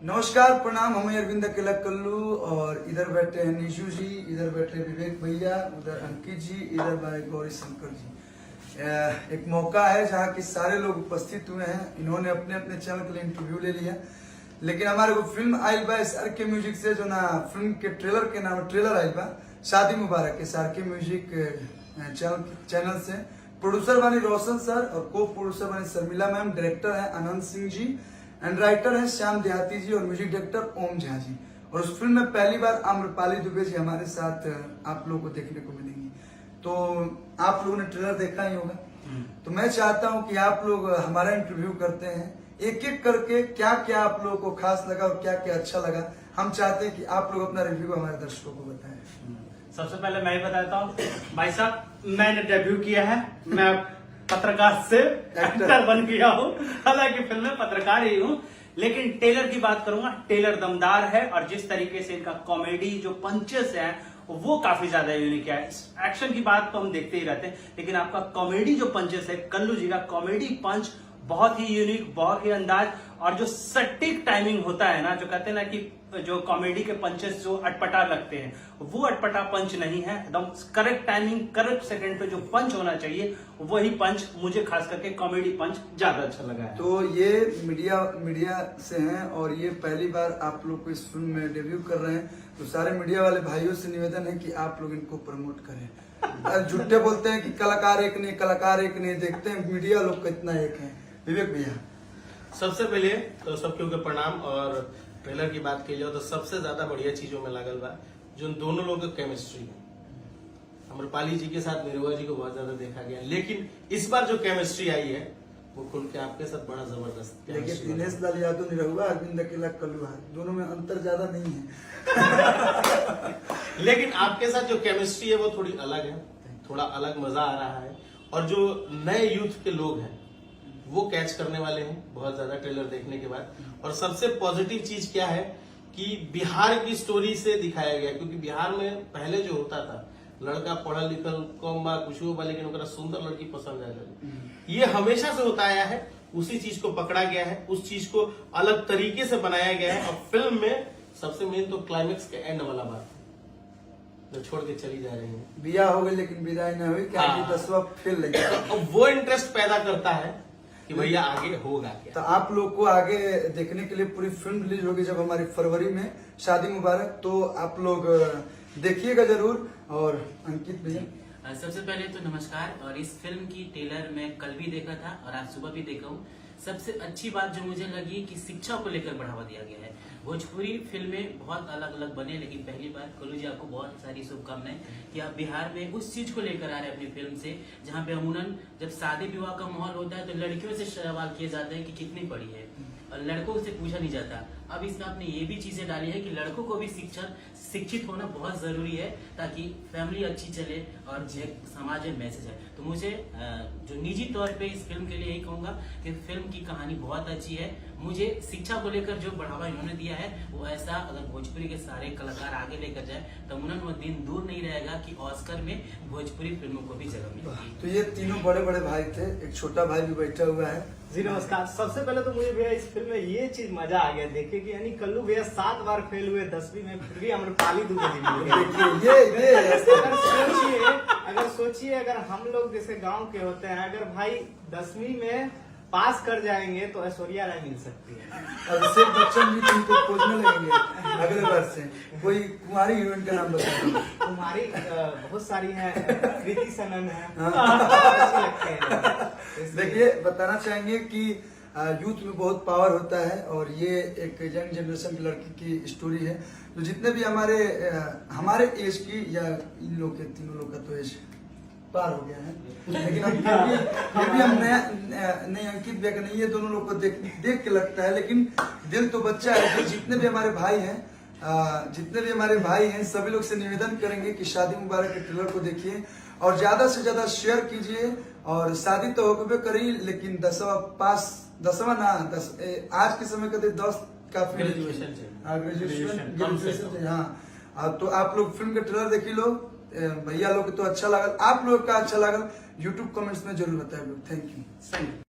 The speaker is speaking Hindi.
नमस्कार, प्रणाम। हम अरविंद अकेला कल्लू और इधर बैठे हैं निशु जी, इधर बैठे विवेक भैया, उधर अंकित जी, इधर भाई गौरी शंकर जी। एक मौका है जहाँ के सारे लोग उपस्थित हुए हैं। इन्होंने अपने अपने चैनल के लिए इंटरव्यू ले लिया, लेकिन हमारे को फिल्म आयल बा एस आर के म्यूजिक से जो ना फिल्म के ट्रेलर के नाम ट्रेलर आयल बा शादी मुबारक एस आर के म्यूजिक चैनल से। प्रोड्यूसर बने रोशन सर और को प्रोड्यूसर बने शर्मिला मैम, डायरेक्टर है आनंद सिंह जी एंड राइटर है श्याम देहाती जी और म्यूजिक डायरेक्टर ओम झा जी। और उस फिल्म में पहली बार आम्रपाली दुबे जी हमारे साथ आप लोगों को देखने को मिलेंगी। तो आप लोगों ने ट्रेलर देखा ही होगा, तो मैं चाहता हूं कि आप लोग हमारा इंटरव्यू करते हैं एक एक करके, क्या क्या आप लोगों को खास लगा और क्या क्या अच्छा लगा। हम चाहते हैं कि आप लोग अपना रिव्यू हमारे दर्शकों को बताएं। सबसे पहले मैं ही बताता हूँ भाई साहब, मैंने डेब्यू किया है। मैं पत्रकार से एक्टर बन गया हूँ, हालांकि फिल्म में पत्रकार ही हूँ। लेकिन टेलर की बात करूंगा, टेलर दमदार है और जिस तरीके से इनका कॉमेडी जो पंचेस है वो काफी ज्यादा यूनिक है। एक्शन की बात तो हम देखते ही रहते हैं, लेकिन आपका कॉमेडी जो पंचेस है, कल्लू जी का कॉमेडी पंच बहुत ही यूनिक, बहुत ही अंदाज और जो सटीक टाइमिंग होता है ना, जो कहते हैं ना कि जो कॉमेडी के पंचेस जो अटपटा लगते हैं, वो अटपटा पंच नहीं है। एकदम करेक्ट टाइमिंग, करेक्ट सेकंड पे जो पंच होना चाहिए वही पंच मुझे खास करके कॉमेडी पंच ज्यादा अच्छा लगा है। तो ये मीडिया से हैं और ये पहली बार आप लोग को इस फिल्म में डेब्यू कर रहे हैं, तो सारे मीडिया वाले भाइयों से निवेदन है कि आप लोग इनको प्रमोट करें। झूठे बोलते हैं कि कलाकार एक नहीं, कलाकार एक नहीं, देखते हैं मीडिया लोग कितना एक है। विवेक भैया, सबसे पहले तो सबके ऊपर प्रणाम। और ट्रेलर की बात की जाए तो सबसे ज्यादा बढ़िया चीजों में लागल बा जो दोनों लोगों का केमिस्ट्री है। अमरपाली जी के साथ निरुआ जी को बहुत ज्यादा देखा गया, लेकिन इस बार जो केमिस्ट्री आई है वो खुल के आपके साथ बड़ा जबरदस्त। देखिए दिनेश लाल यादव निरहुआ, अरविंद अकेला कल्लू, दोनों में अंतर ज्यादा नहीं है। लेकिन आपके साथ जो केमिस्ट्री है वो थोड़ी अलग है, थोड़ा अलग मजा आ रहा है। और जो नए यूथ के लोग हैं वो कैच करने वाले हैं बहुत ज्यादा ट्रेलर देखने के बाद। और सबसे पॉजिटिव चीज क्या है कि बिहार की स्टोरी से दिखाया गया, क्योंकि बिहार में पहले जो होता था लड़का पढ़ा लिखल कम बा कुछ बा, लेकिन ओकरा सुंदर लड़की पसंद आए, ये हमेशा से होता आया है। उसी चीज को पकड़ा गया है, उस चीज को अलग तरीके से बनाया गया है। और फिल्म में सबसे मेन तो क्लाइमेक्स के एंड वाला बात जो छोड़ के चली जा रही है, बिया हो गई लेकिन विदाई न हुई, क्या 10वां फेल लगे। और वो इंटरेस्ट पैदा करता है कि भैया आगे होगा क्या। तो आप लोग को आगे देखने के लिए पूरी फिल्म रिलीज होगी जब हमारी फरवरी में शादी मुबारक, तो आप लोग देखिएगा जरूर। और अंकित भैया, सबसे पहले तो नमस्कार। और इस फिल्म की ट्रेलर मैं कल भी देखा था और आज सुबह भी देखा हूँ। सबसे अच्छी बात जो मुझे लगी कि शिक्षा को लेकर बढ़ावा दिया गया है। भोजपुरी फिल्में बहुत अलग अलग बने, लेकिन पहली बार कल्लू जी आपको बहुत सारी शुभकामनाएं कि आप बिहार में उस चीज को लेकर आ रहे हैं अपनी फिल्म से, जहाँ पे अमूमन जब शादी विवाह का माहौल होता है तो लड़कियों से सवाल किए जाते हैं कि कितनी पढ़ी है और लड़कों से पूछा नहीं जाता। अब इसमें आपने ये भी चीजें डाली है कि लड़कों को भी शिक्षित होना बहुत जरूरी है, ताकि फैमिली अच्छी चले और एक समाज में मैसेज है। तो मुझे जो निजी तौर पे इस फिल्म के लिए यही कहूंगा कि फिल्म की कहानी बहुत अच्छी है। मुझे शिक्षा को लेकर जो बढ़ावा इन्होंने दिया है वो ऐसा, अगर भोजपुरी के सारे कलाकार आगे लेकर जाए तो मुनन वो दिन दूर नहीं रहेगा कि ऑस्कर में भोजपुरी फिल्मों को भी जगह मिलेगी। तो ये तीनों बड़े बड़े भाई थे, एक छोटा भाई भी बैठा हुआ है। जी नमस्कार। सबसे पहले तो मुझे भैया इस फिल्म में ये चीज मजा आ गया देखे कि यानी कल्लू भैया 7 बार फेल हुए 10वीं में, फिर भी अमरपाली दुबे जी मिल गए। देखिए ये अगर सोचिए अगर हम लोग जैसे गांव के होते हैं, अगर भाई 10वीं में पास कर जाएंगे तो ऐश्वर्या राय मिल सकती है। अभिषेक बच्चन भी तुमको खोजने लगेंगे अगले वर्ष से। कोई कुमारी हीरोइन का नाम बताओ। तुम्हारी बहुत सारी है, कृति सनन है, अच्छी लगती है। देखिए बताना चाहेंगे कि यूथ में बहुत पावर होता है और ये एक यंग जनरेशन की लड़की की स्टोरी है। तो जितने भी हमारे एज की या इन लोग के तीनों लोग का तो एज पार हो गया है, लेकिन फिर भी हम नए अंकित भैया नहीं, ये दोनों लोग को देख के लगता है, लेकिन दिल तो बच्चा है। तो जितने भी हमारे भाई हैं सभी लोग से निवेदन करेंगे कि शादी मुबारक के ट्रेलर को देखिए और ज्यादा से ज्यादा शेयर कीजिए। और शादी तो होगे करी, लेकिन 10वां ना 10 आज के समय का 10 काफी ग्रेजुएशन। हाँ, तो आप लोग फिल्म का ट्रेलर देखी लो। भैया लोग तो अच्छा लगा, आप लोग का अच्छा लगा, यूट्यूब कमेंट्स में जरूर बताइए। Thank you.